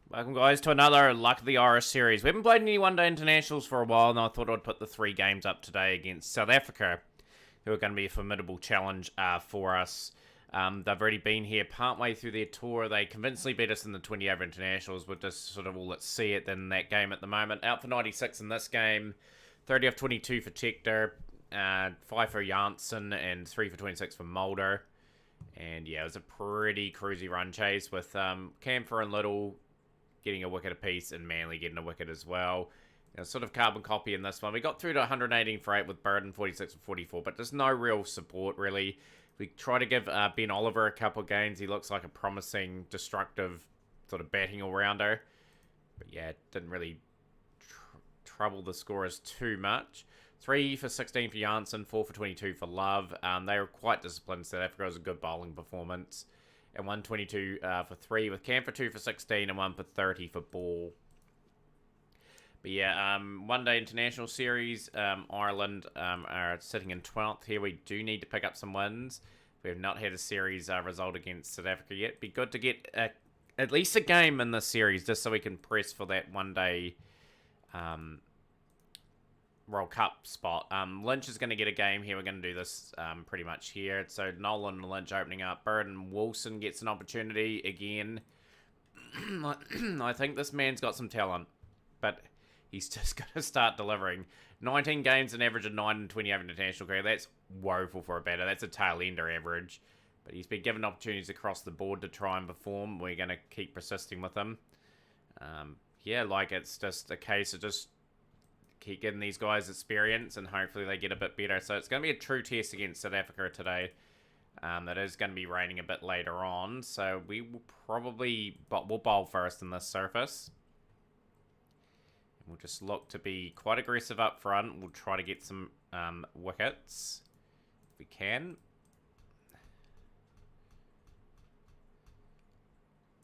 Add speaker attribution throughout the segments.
Speaker 1: Welcome, guys, to another Luck of the Irish series. We haven't played any one-day internationals for a while, and I thought I'd put the three games up today against South Africa, who are going to be a formidable challenge for us. They've already been here partway through their tour. They convincingly beat us in the 20-over internationals. We're just sort of all at sea it in that game at the moment. Out for 96 in this game, 30 off 22 for Tector, 5 for Janssen, and 3 for 26 for Mulder. And yeah, it was a pretty cruisy run chase with Camphor and Little getting a wicket apiece and Manly getting a wicket as well. Sort of carbon copy in this one. We got through to 118 for 8 with Burden 46 for 44, but there's no real support really. We try to give Ben Oliver a couple of games. He looks like a promising, destructive sort of batting all-rounder. But yeah, it didn't really trouble the scorers too much. 3 for 16 for Janssen, 4 for 22 for Love. They were quite disciplined. South Africa was a good bowling performance. And 122 for 3 with Camphor 2 for 16 and 1 for 30 for Ball. But yeah, one-day international series, Ireland are sitting in 12th here. We do need to pick up some wins. We have not had a series result against South Africa yet. Be good to get at least a game in this series just so we can press for that one-day World Cup spot. Lynch is going to get a game here. We're going to do this pretty much here. So Nolan and Lynch opening up. Burden Wilson gets an opportunity again. I think this man's got some talent, but he's just going to start delivering. 19 games, an average of 9 and 20 over international career. That's woeful for a batter. That's a tail-ender average. But he's been given opportunities across the board to try and perform. We're going to keep persisting with him. Yeah, like it's just a case of just keep getting these guys experience and hopefully they get a bit better. So it's going to be a true test against South Africa today. That is going to be raining a bit later on. So we will probably... we'll bowl first in this surface. We'll just look to be quite aggressive up front. We'll try to get some wickets if we can.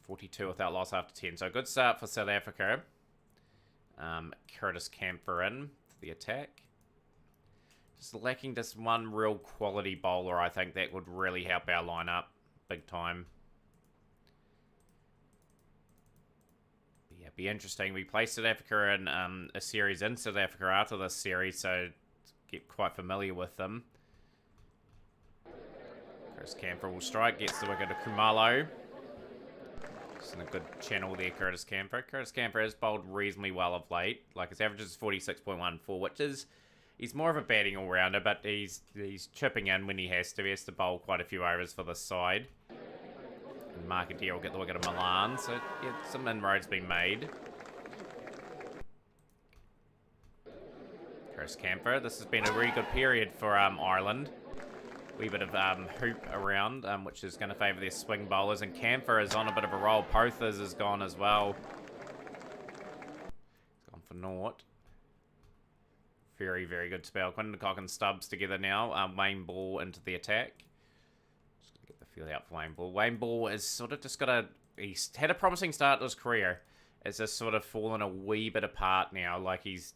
Speaker 1: 42 without loss after 10. So a good start for South Africa. Curtis Camphor in for the attack. Just lacking just one real quality bowler, I think that would really help our lineup big time. But yeah, be interesting. We play South Africa in a series in South Africa after this series, so get quite familiar with them. Curtis Camphor will strike, gets the wicket to Kumalo. In a good channel there, Curtis Camphor. Curtis Camphor has bowled reasonably well of late. Like, his average is 46.14, which is... He's more of a batting all-rounder, but he's chipping in when he has to. He has to bowl quite a few overs for this side. And Markadeer will get the wicket of Milan, so yeah, some inroads been made. Curtis Camphor. This has been a really good period for Ireland. Wee bit of hoop around, which is going to favour their swing bowlers. And Camphor is on a bit of a roll. Pothers is gone as well. He's gone for naught. Very, very good spell. Quinton Cock and Stubbs together now. Wayne Ball into the attack. Just going to get the field out for Wayne Ball. Wayne Ball is sort of just got a... He's had a promising start to his career. It's just sort of fallen a wee bit apart now. Like, he's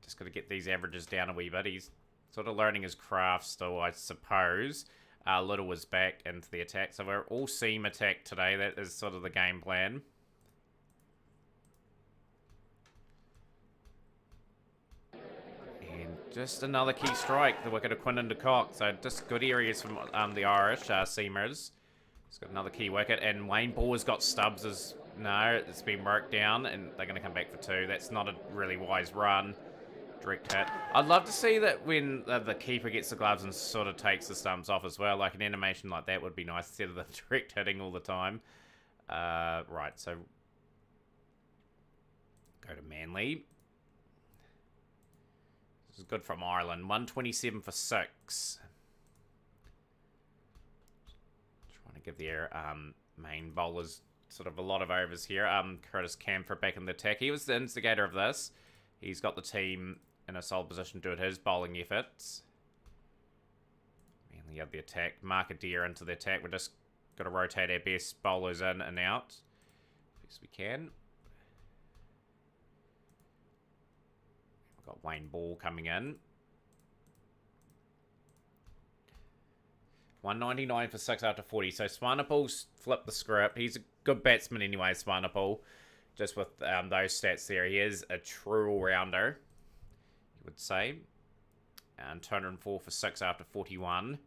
Speaker 1: just got to get these averages down a wee bit. He's sort of learning his craft still, I suppose. Little was back into the attack. So we're all seam attack today. That is sort of the game plan. And just another key strike. The wicket of Quinton de Kock. So just good areas from the Irish seamers. He's got another key wicket. And Wayne Ball has got Stubbs. No, it's been worked down. And they're going to come back for 2. That's not a really wise run. Direct hit. I'd love to see that when the keeper gets the gloves and sort of takes the stumps off as well. Like an animation like that would be nice instead of the direct hitting all the time. Right, so go to Manly. This is good from Ireland. 127 for 6. Trying to give their main bowlers sort of a lot of overs here. Curtis Camphor back in the attack. He was the instigator of this. He's got the team in a solid position to do his bowling efforts. Manly have the attack. Markadeer into the attack. We're just got to rotate our best bowlers in and out as best we can. We've got Wayne Ball coming in. 199 for 6 after 40. So Swanepoel's flipped the script. He's a good batsman anyway, Swanepoel. Just with those stats there. He is a true all-rounder, you would say. And 204 for 6 after 41.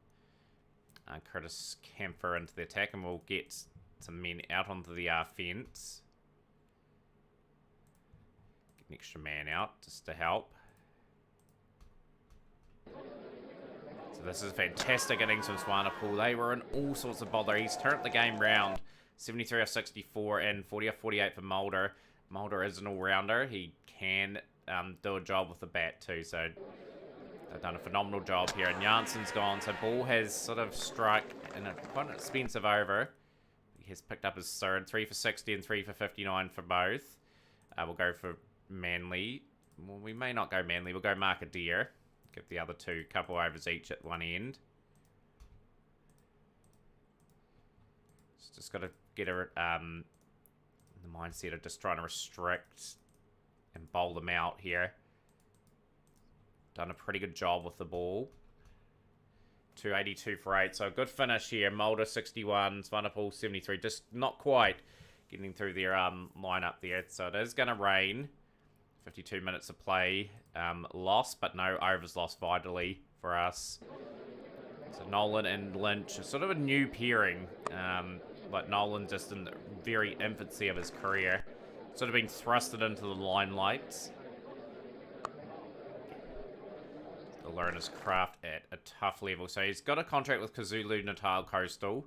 Speaker 1: Curtis Camphor into the attack, and we'll get some men out onto the fence. Get an extra man out just to help. So this is a fantastic innings from Swanepoel. They were in all sorts of bother. He's turned the game round. 73 off 64 and 40 off 48 for Mulder. Mulder is an all-rounder. He can do a job with the bat too, so they've done a phenomenal job here. And Jansen's gone, so Ball has sort of struck in a quite an expensive over. He has picked up his third. 3 for 60 and 3 for 59 for both. We'll go for Manly. Well, we may not go Manly. We'll go Markadeer. Give the other two couple overs each at one end. It's just got to get a, the mindset of just trying to restrict and bowl them out here. Done a pretty good job with the ball. 282 for 8. So a good finish here. Mulder 61, Swanepoel 73. Just not quite getting through their lineup there. So it is going to rain. 52 minutes of play lost, but no overs lost vitally for us. So Nolan and Lynch, sort of a new pairing. But Nolan just in the very infancy of his career. Sort of being thrusted into the limelight. To learn his craft at a tough level. So he's got a contract with KwaZulu-Natal Coastal.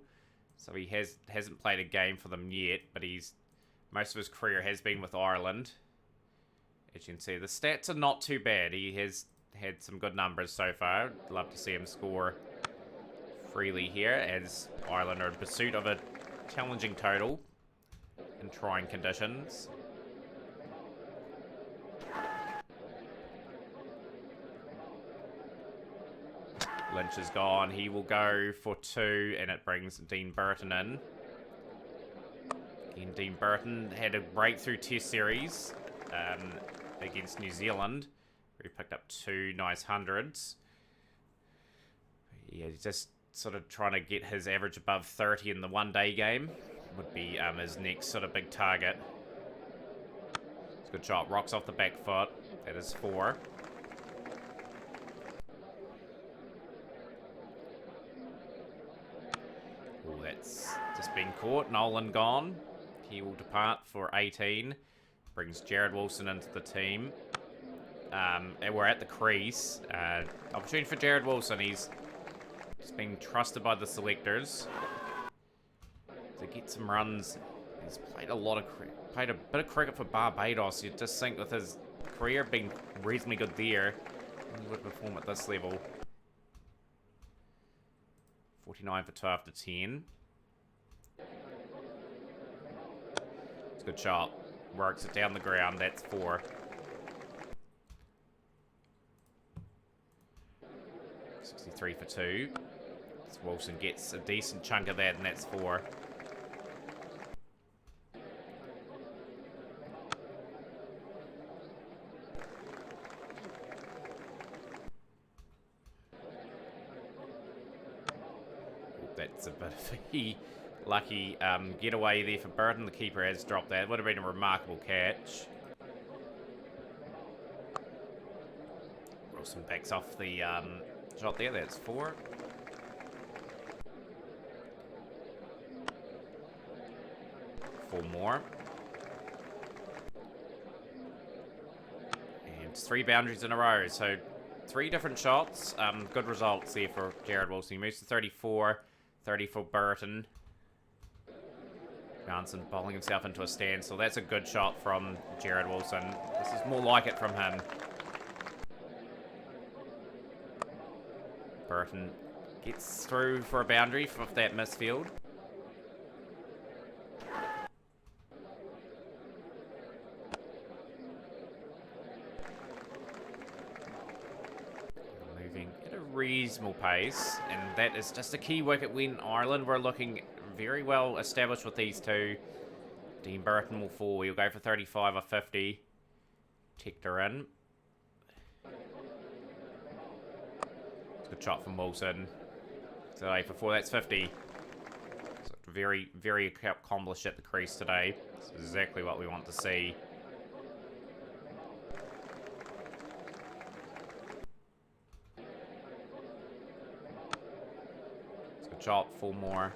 Speaker 1: So he hasn't played a game for them yet, but most of his career has been with Ireland. As you can see, the stats are not too bad. He has had some good numbers so far. I'd love to see him score freely here as Ireland are in pursuit of a challenging total in trying conditions. Lynch is gone. He will go for 2, and it brings Dean Burton in. Again, Dean Burton had a breakthrough test series against New Zealand, where he picked up 2 nice hundreds. Yeah, he's just sort of trying to get his average above 30 in the one-day game. Would be his next sort of big target. It's a good shot. Rocks off the back foot. That is 4. Oh, that's just been caught. Nolan gone. He will depart for 18. Brings Jared Wilson into the team. And we're at the crease. Opportunity for Jared Wilson. He's just been trusted by the selectors to get some runs. He's played played a bit of cricket for Barbados. You'd just think with his career being reasonably good there, he would perform at this level. 49 for 2 after 10. It's a good shot. Works it down the ground. That's 4. 63 for 2. So Wilson gets a decent chunk of that, and that's 4. That's a bit of a lucky getaway there for Burton. The keeper has dropped that. Would have been a remarkable catch. Wilson backs off the shot there. That's 4. Four more. And 3 boundaries in a row. So 3 different shots. Good results there for Jared Wilson. He moves to 34. 30 for Burton. Jansen bowling himself into a standstill. That's a good shot from Jared Wilson. This is more like it from him. Burton gets through for a boundary off that misfield. Moving at a reasonable pace, and that is just a key wicket win. Ireland were looking very well established with these two. Dean Burton will fall. He'll go for 35 or 50. Tector in. It's a good shot from Wilson. So 8 for 4, that's 50. So very, very accomplished at the crease today. It's exactly what we want to see. It's a good shot, 4 more.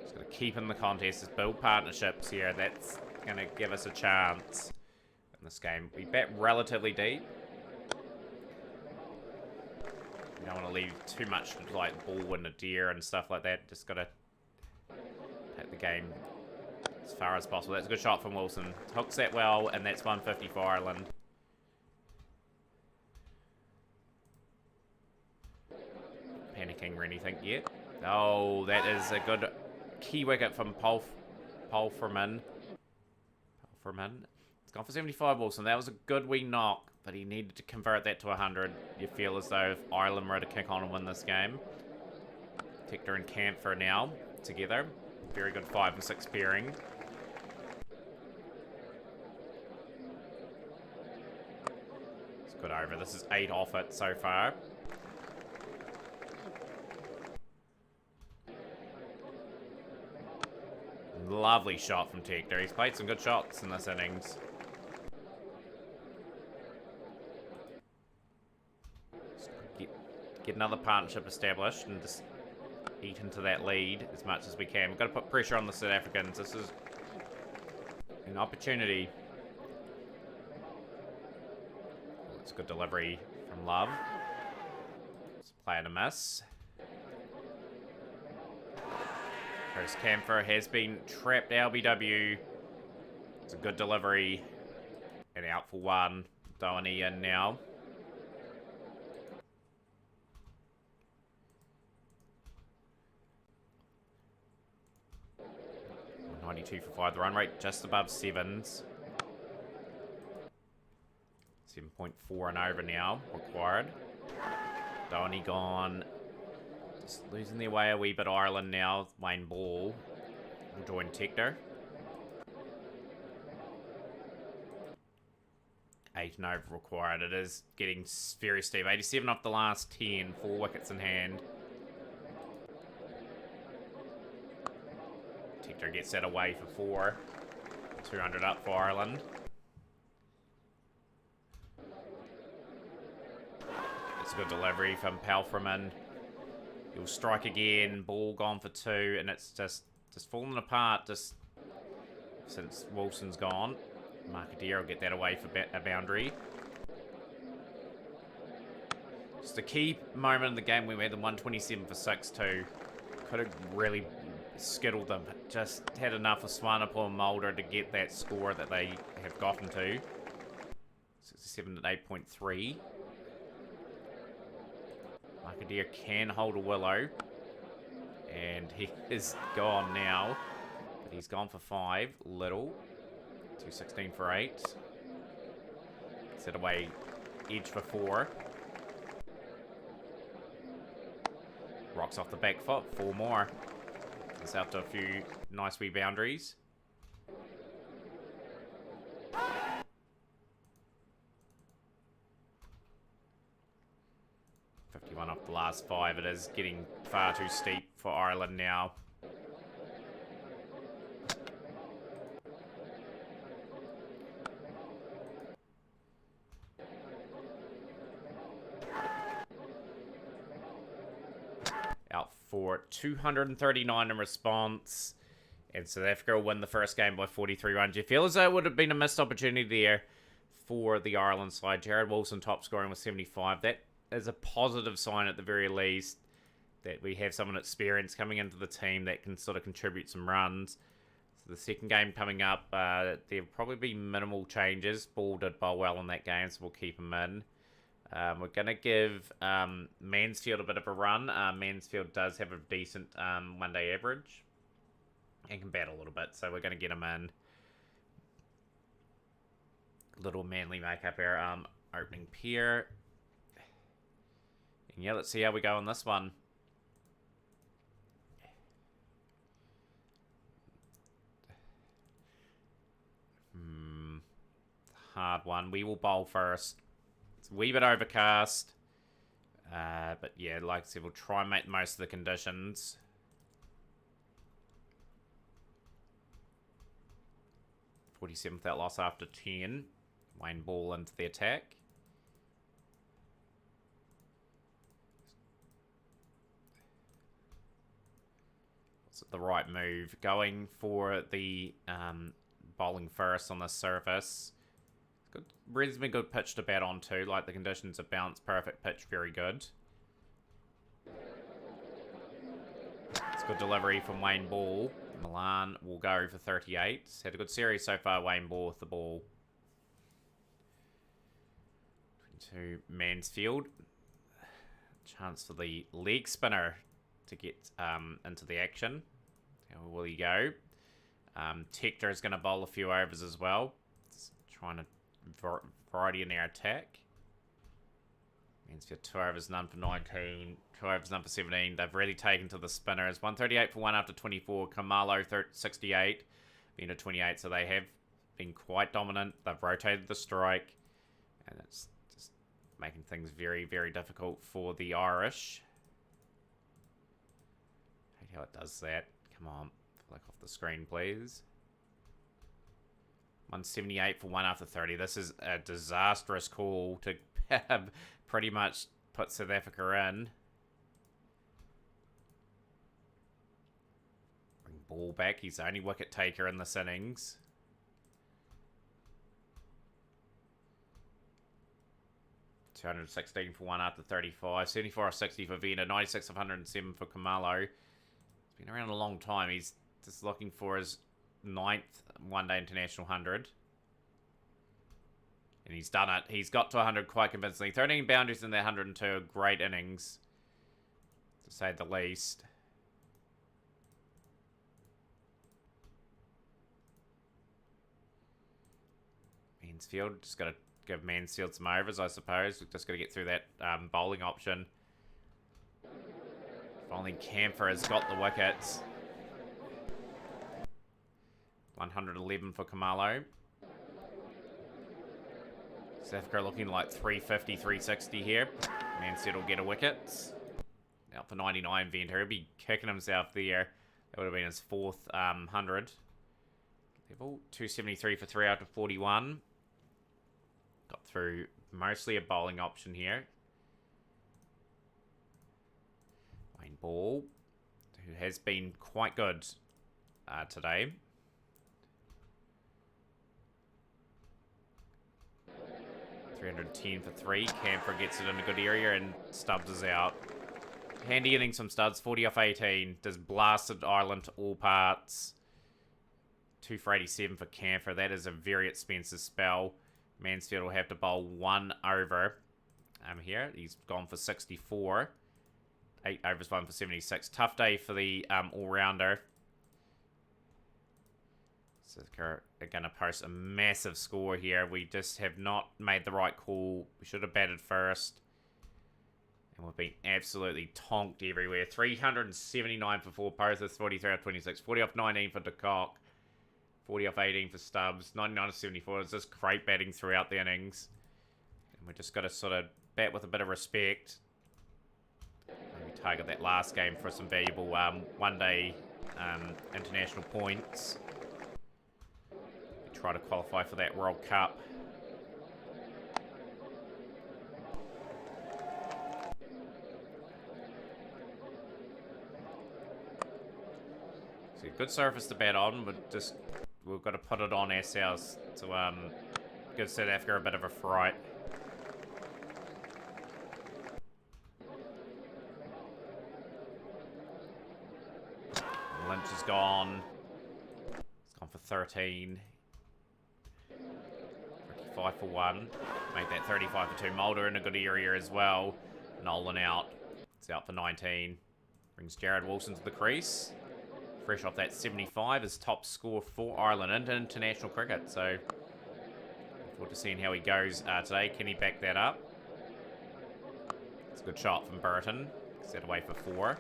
Speaker 1: Just got to keep in the contest, just build partnerships here. That's going to give us a chance in this game. We bet relatively deep. You don't want to leave too much like ball in a deer and stuff like that. Just got to take the game as far as possible. That's a good shot from Wilson. Hooks that well, and that's 150 for Ireland. Panicking or anything yet. Oh, that is a good key wicket from Palfreman. It's gone for 75, Wilson. That was a good wee knock, but he needed to convert that to 100. You feel as though if Ireland were to kick on and win this game. Tector and Camphor now together. Very good 5 and 6 pairing. It's good over. This is 8 off it so far. Lovely shot from Tector. He's played some good shots in this innings. Get another partnership established and just eat into that lead as much as we can. We've got to put pressure on the South Africans. This is an opportunity. It's a good delivery from Love. It's playing a miss. Chris Camphor has been trapped LBW. It's a good delivery. And out for 1. Doheny in now. .92 for 5. The run rate just above 7s. 7.4 and over now required. Doheny gone. Just losing their way a wee bit. Ireland now. Wayne Ball will join Tector. 8 and over required. It is getting very steep. 87 off the last 10. 4 wickets in hand. Tector gets that away for 4. 200 up for Ireland. It's a good delivery from Palfreman. He'll strike again. Ball gone for 2, and it's just falling apart just since Wilson's gone. Markadeer will get that away for a boundary. Just a key moment in the game. We had them 127 for 6 too. Could have really skittled them. Just had enough of Swanepoel and Mulder to get that score that they have gotten to. 67 at 8.3. Markadeer can hold a willow. And he is gone now. But he's gone for 5. Little. 216 for 8. Set away edge for 4. Rocks off the back foot. 4 more. It's after a few nice wee boundaries. Off the last 5. It is getting far too steep for Ireland now. Out for 239 in response. And South Africa will win the first game by 43 runs. You feel as though it would have been a missed opportunity there for the Ireland side. Jared Wilson top scoring with 75. That is a positive sign at the very least that we have someone experienced coming into the team that can sort of contribute some runs. So the second game coming up, there'll probably be minimal changes. Ball did bowl well in that game, so we'll keep him in. We're going to give Mansfield a bit of a run. Mansfield does have a decent one-day average and can bat a little bit, so we're going to get him in. Little Manly make up our opening pair. And yeah, let's see how we go on this one. hard one. We will bowl first. It's a wee bit overcast. But yeah, like I said, we'll try and make the most of the conditions. .47 without loss after 10. Wayne Ball into the attack. What's the right move? Going for the bowling first on this surface. Good, reasonably good pitch to bat on too. Like the conditions of bounce, perfect pitch, very good. It's good delivery from Wayne Ball. Milan will go for 38. Had a good series so far, Wayne Ball with the ball. 22 Mansfield. Chance for the leg spinner to get into the action. How will he go? Tector is going to bowl a few overs as well. Just trying to variety in their attack. Mansfield 2 overs, none for 19. 2 overs, none for 17. They've really taken to the spinners. 138 for 1 after 24. Kamalo 68. Being a 28, so they have been quite dominant. They've rotated the strike. And it's just making things very, very difficult for the Irish. Hate how it does that. Come on. Flick off the screen, please. 178 for 1 after 30. This is a disastrous call to pretty much put South Africa in. Bring Ball back. He's the only wicket taker in this innings. $216 for 1 after 35. 74 of 60 for Vena. 96 of 107 for Kamalo. He's been around a long time. He's just looking for his 9th one-day international 100. And he's done it. He's got to 100 quite convincingly. 13 boundaries in that 102. Great innings, to say the least. Mansfield. Just got to give Mansfield some overs, I suppose. We've just got to get through that bowling option. Finally, Camphor has got the wickets. 111 for Kamalo. South Africa looking like 350, 360 here. Mansfield will get a wicket. Out for 99, Venter. He'll be kicking himself there. That would have been his 4th 100. Level 273 for 3 after 41. Got through mostly a bowling option here. Wayne Ball, who has been quite good today. $310 for 3. Camphor gets it in a good area and Stubbs is out. Handy innings from Stubbs. 40 off 18. Just blasted Ireland to all parts. 2 for 87 for Camphor. That is a very expensive spell. Mansfield will have to bowl 1 over here. He's gone for 64. 8 overs, 1 for 76. Tough day for the all-rounder. So they're going to post a massive score here. We just have not made the right call. We should have batted first. And we've been absolutely tonked everywhere. 379 for 4 Pothas, 43 off 26. 40 off 19 for De Kock. 40 off 18 for Stubbs. 99 off 74. It's just great batting throughout the innings. And we just got to sort of bat with a bit of respect. Maybe target that last game for some valuable one-day international points. Try to qualify for that World Cup. So good surface to bat on, but just we've got to put it on ourselves to give South Africa a bit of a fright. Lynch is gone. It's gone for 13. 35 for 1. Make that 35 for 2. Mulder in a good area as well. Nolan out. It's out for 19. Brings Jared Wilson to the crease. Fresh off that 75, his top score for Ireland in international cricket. So, look forward to seeing how he goes today. Can he back that up? It's a good shot from Burton. Set away for 4.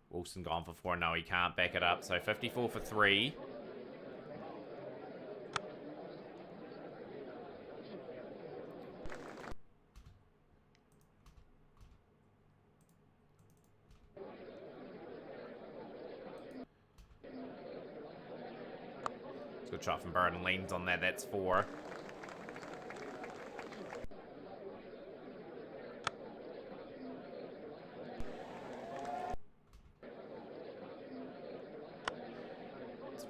Speaker 1: Wilson gone for 4. No, he can't back it up. So, 54 for 3. Good shot from Burton. Leans on that. That's 4.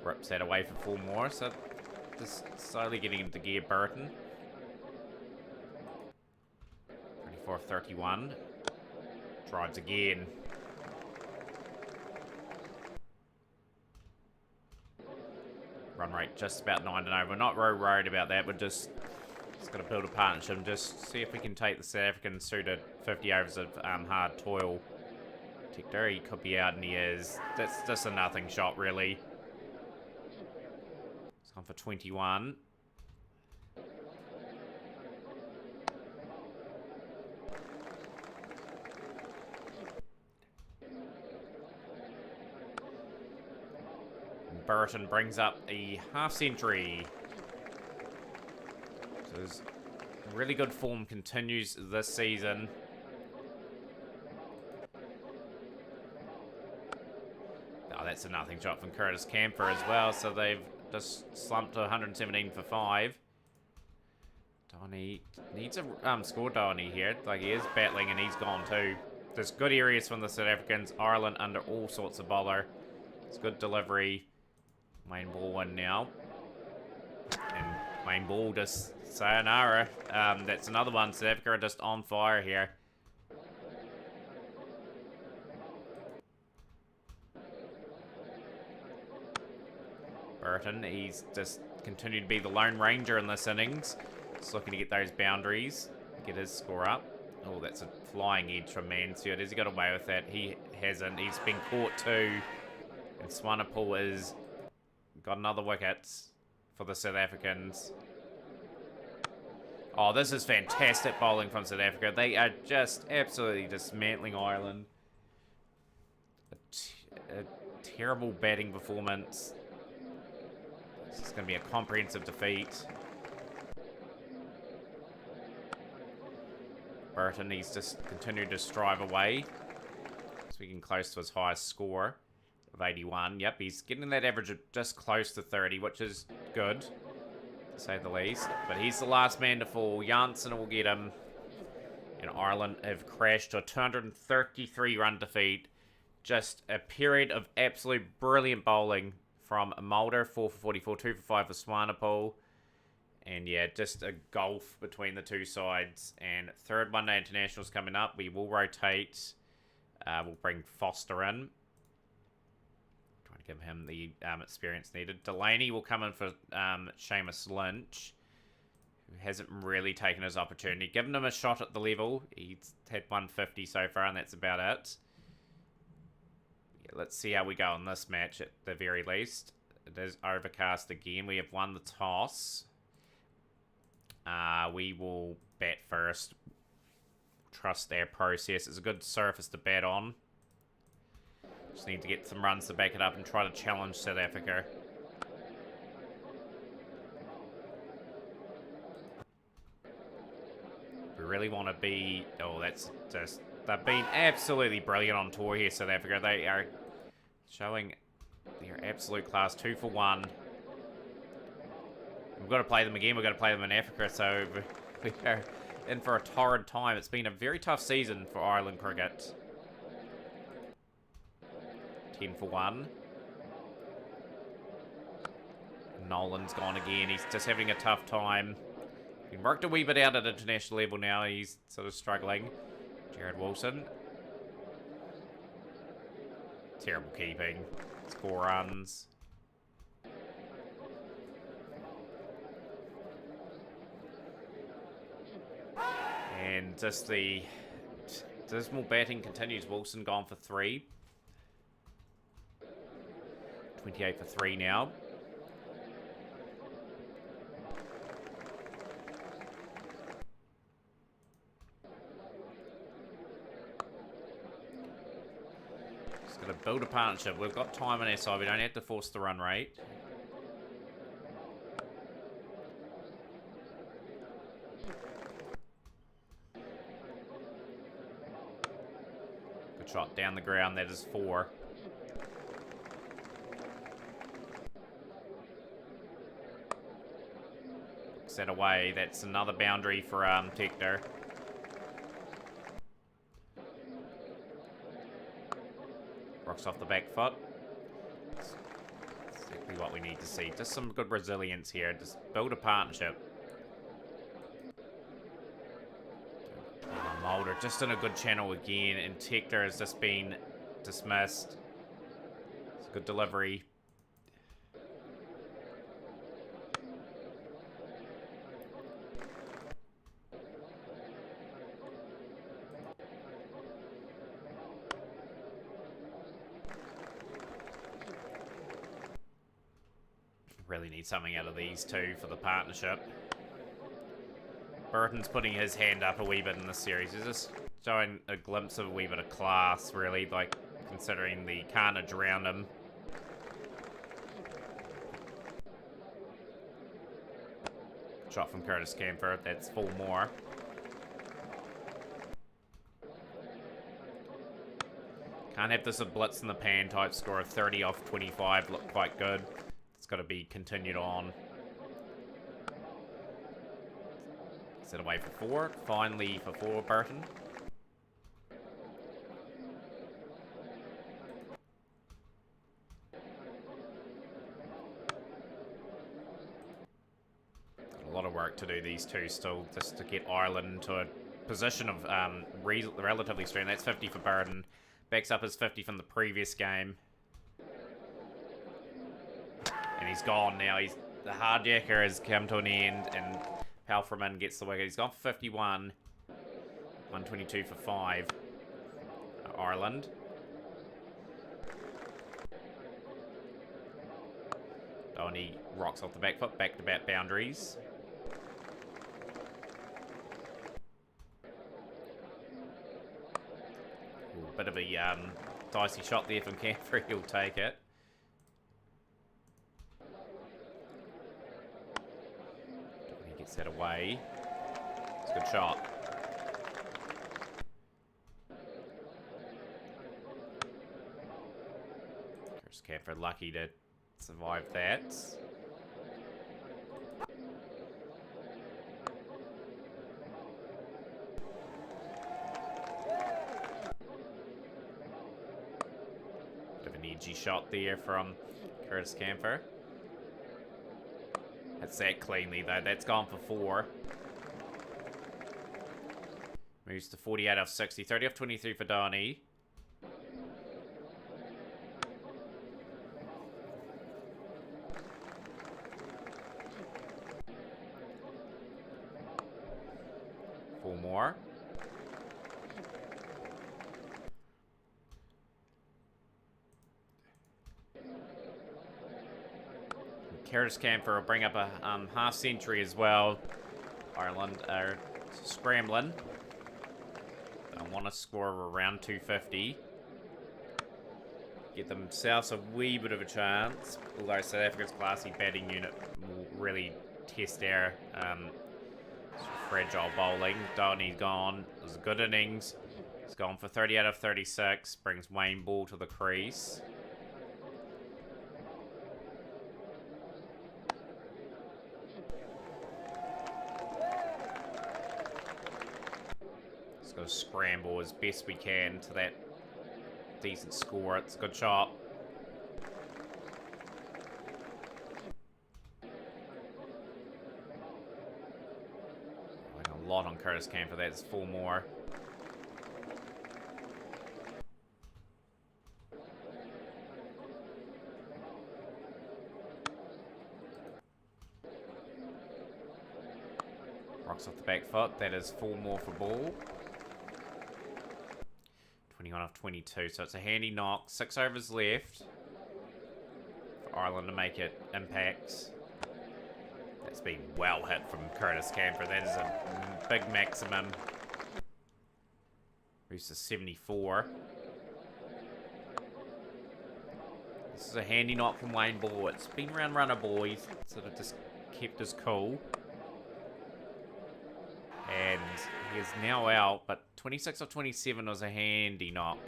Speaker 1: Rips that away for 4 more, so just slowly getting into gear. Burton. 24-31. Drives again. Run rate just about 9-0. We're not very worried about that. We're just going to build a partnership and just see if we can take the South Africans through to 50 overs of hard toil. Tekduri could be out, and he is. That's just a nothing shot, really. It's gone for 21. Burton brings up a half century. So his really good form continues this season. Oh, that's a nothing shot from Curtis Camper as well. So they've just slumped to 117 for 5. Donny needs a score. Donny here. Like, he is battling and he's gone too. There's good areas from the South Africans. Ireland under all sorts of bother. It's good delivery. Main ball one now. And main ball just sayonara. That's another one. South Africa are just on fire here. Burton, he's just continued to be the Lone Ranger in this innings. Just looking to get those boundaries. Get his score up. Oh, that's a flying edge from Mansfield. Has he got away with that? He hasn't. He's been caught too. And Swanepoel is... got another wicket for the South Africans. Oh, this is fantastic bowling from South Africa. They are just absolutely dismantling Ireland. A terrible batting performance. This is going to be a comprehensive defeat. Burton, he's just continued to strive away. So we can close to his highest score of 81. Yep, he's getting that average of just close to 30, which is good, to say the least. But he's the last man to fall. Janssen will get him. And Ireland have crashed to a 233-run defeat. Just a period of absolute brilliant bowling from Mulder, 4 for 44, 2 for 5 for Swanepoel. And yeah, just a gulf between the two sides. And third one-day internationals coming up. We will rotate. We'll bring Foster in. Trying to give him the experience needed. Delaney will come in for Seamus Lynch, who hasn't really taken his opportunity. Given him a shot at the level. He's had 150 so far, and that's about it. Yeah, let's see how we go in this match at the very least. It is overcast again. We have won the toss. We will bat first. Trust their process. It's a good surface to bat on. Just need to get some runs to back it up and try to challenge South Africa. We really want to be... Oh, that's just... They've been absolutely brilliant on tour here, South Africa. They are showing their absolute class. 2 for 1. We've got to play them again. We've got to play them in Africa, so we are in for a torrid time. It's been a very tough season for Ireland cricket. 10 for 1. Nolan's gone again. He's just having a tough time. He worked a wee bit out at international level now. He's sort of struggling. Jared Wilson. Terrible keeping. Score runs. And just the dismal batting continues. Wilson gone for 3. 28 for 3 now. Just got to build a partnership. We've got time on our side. We don't have to force the run rate. Shot down the ground, that is 4. 4 for 4. that away. That's another boundary for Tector. Rocks off the back foot. That's exactly what we need to see. Just some good resilience here. Just build a partnership. Mulder just in a good channel again, and Tector has just been dismissed. It's a good delivery. Really need something out of these two for the partnership. Burton's putting his hand up a wee bit in this series. He's just showing a glimpse of a wee bit of class, really, like, considering the carnage around him. Shot from Curtis Camphor. That's full more. Can't have this a blitz in the pan type score of 30 off 25. Look quite good. It's got to be continued on. Set away for 4. Finally for 4, Burton. Got a lot of work to do, these two still, just to get Ireland into a position of relatively strong. That's 50 for Burton. Backs up his 50 from the previous game. And he's gone now. The hardjacker has come to an end, and Palfreman gets the wicket. He's gone for 51. 122 for 5. Ireland. Downey rocks off the back foot. Back-to-back boundaries. Ooh, bit of a dicey shot there from Camphor. He'll take it. Set away. It's a good shot. Curtis Camphor lucky to survive that. Bit of an edgy shot there from Curtis Camphor. That's that cleanly, though. That's gone for 4. Moves to 48 off 60. 30 off 23 for Downey. Four more. Curtis Camphor will bring up a half century as well. Ireland are scrambling. They want to score around 250. Get themselves a wee bit of a chance. Although South Africa's classy batting unit will really test their fragile bowling. Downey's gone. It was a good innings. He's gone for 30 out of 36. Brings Wayne Ball to the crease. Got to scramble as best we can to that decent score. It's a good shot. A lot on Curtis Camphor. That's 4 more. Rocks off the back foot. That is 4 more for Ball. 21 off 22, so it's a handy knock. 6 overs left for Ireland to make it impact. That's been well hit from Curtis Camphor. That is a big maximum. Moves to 74. This is a handy knock from Wayne Ball. It's been round runner ball. He's sort of just kept his cool. And he is now out, but 26 of 27 was a handy knock.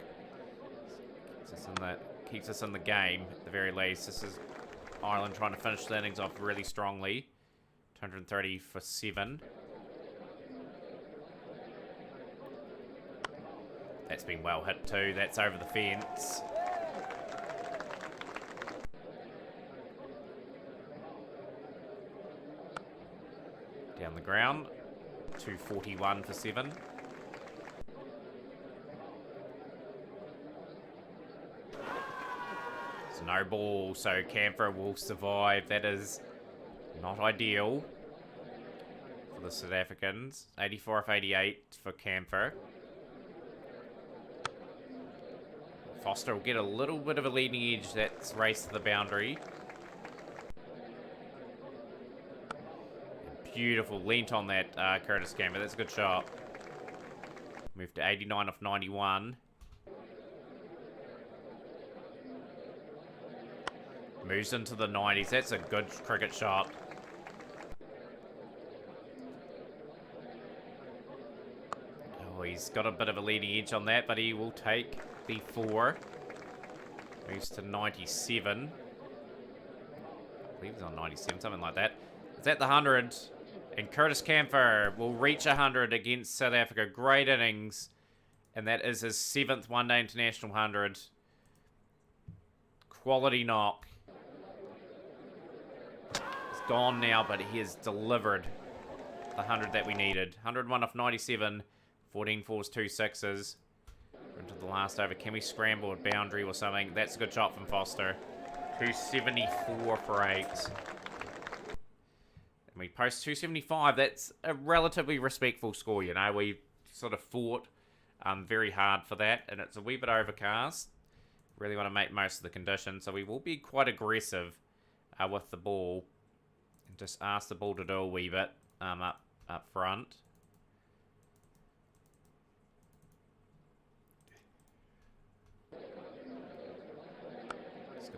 Speaker 1: Keeps us in the game at the very least. This is Ireland trying to finish the innings off really strongly. 230 for 7. That's been well hit too. That's over the fence. Down the ground. 241 for 7. There's no ball, so Camphor will survive. That is not ideal for the South Africans. 84 of 88 for Camphor. Foster will get a little bit of a leading edge. That's race to the boundary. Beautiful. Leant on that Curtis Camphor. That's a good shot. Moved to 89 of 91. Moves into the 90s. That's a good cricket shot. Oh, he's got a bit of a leading edge on that, but he will take the 4. Moves to 97. I believe he's on 97, something like that. It's at the 100. And Curtis Camphor will reach 100 against South Africa. Great innings. And that is his 7th one-day international 100. Quality knock. It's gone now, but he has delivered the 100 that we needed. 101 off 97. 14 fours, 2 sixes. Into the last over. Can we scramble a boundary or something? That's a good shot from Foster. 274 for 8. And we post 275. That's a relatively respectful score, you know. We sort of fought very hard for that. And it's a wee bit overcast. Really want to make most of the conditions. So we will be quite aggressive with the ball. And just ask the ball to do a wee bit up front.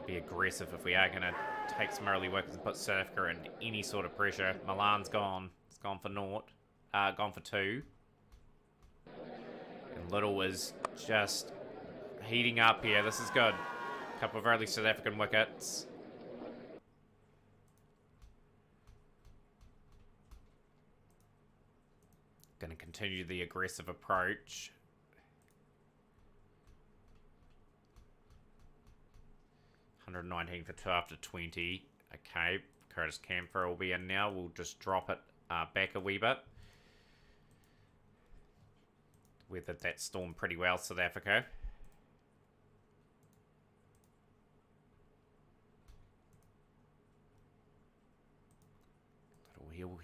Speaker 1: Be aggressive if we are going to take some early workers and put South Africa into any sort of pressure. Milan's gone. It's gone for 0. Gone for 2. And Little is just heating up here. This is good. A couple of early South African wickets. Going to continue the aggressive approach. 119 for 2 after 20. Okay, Curtis Camphor will be in now. We'll just drop it back a wee bit. Weathered that storm pretty well, South Africa.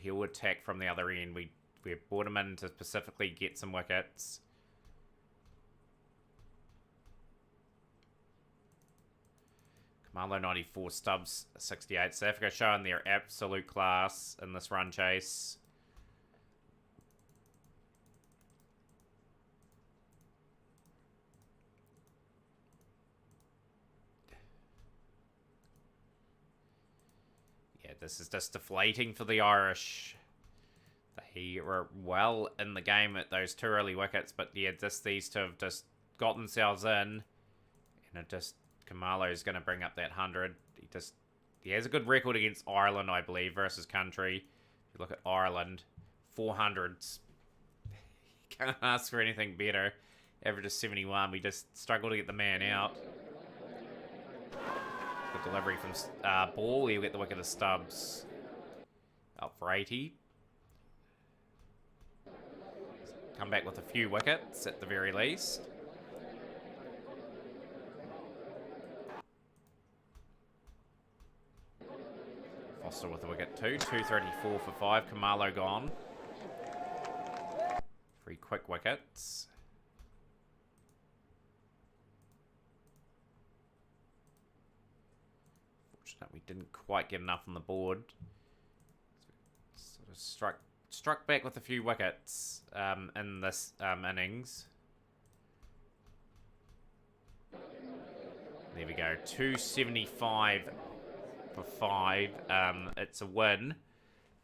Speaker 1: He'll attack from the other end. We brought him in to specifically get some wickets. Kamalo 94, Stubbs 68. South Africa showing their absolute class in this run chase. Yeah, this is just deflating for the Irish. They were well in the game at those 2 early wickets, but yeah, these 2 have just got themselves in. And it just... Kamalo's going to bring up that 100. He has a good record against Ireland, I believe, versus country. If you look at Ireland, 400s. You can't ask for anything better. Average is 71. We just struggle to get the man out. Good delivery from Ball. He'll get the wicket of Stubbs. Up for 80. Come back with a few wickets at the very least. Foster with a wicket too. 234 for 5. Kamalo gone. 3 quick wickets. Fortunate we didn't quite get enough on the board. Sort of struck back with a few wickets in this innings. There we go. 275 for 5. It's a win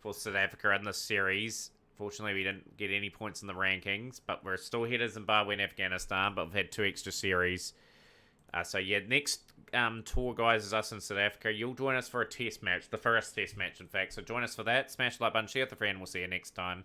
Speaker 1: for South Africa in this series. Fortunately, we didn't get any points in the rankings, but we're still ahead of Zimbabwe and Afghanistan, but we've had 2 extra series. So yeah, next tour, guys, is us in South Africa. You'll join us for a test match, the first test match, in fact. So join us for that. Smash the like button, share with a friend. We'll see you next time.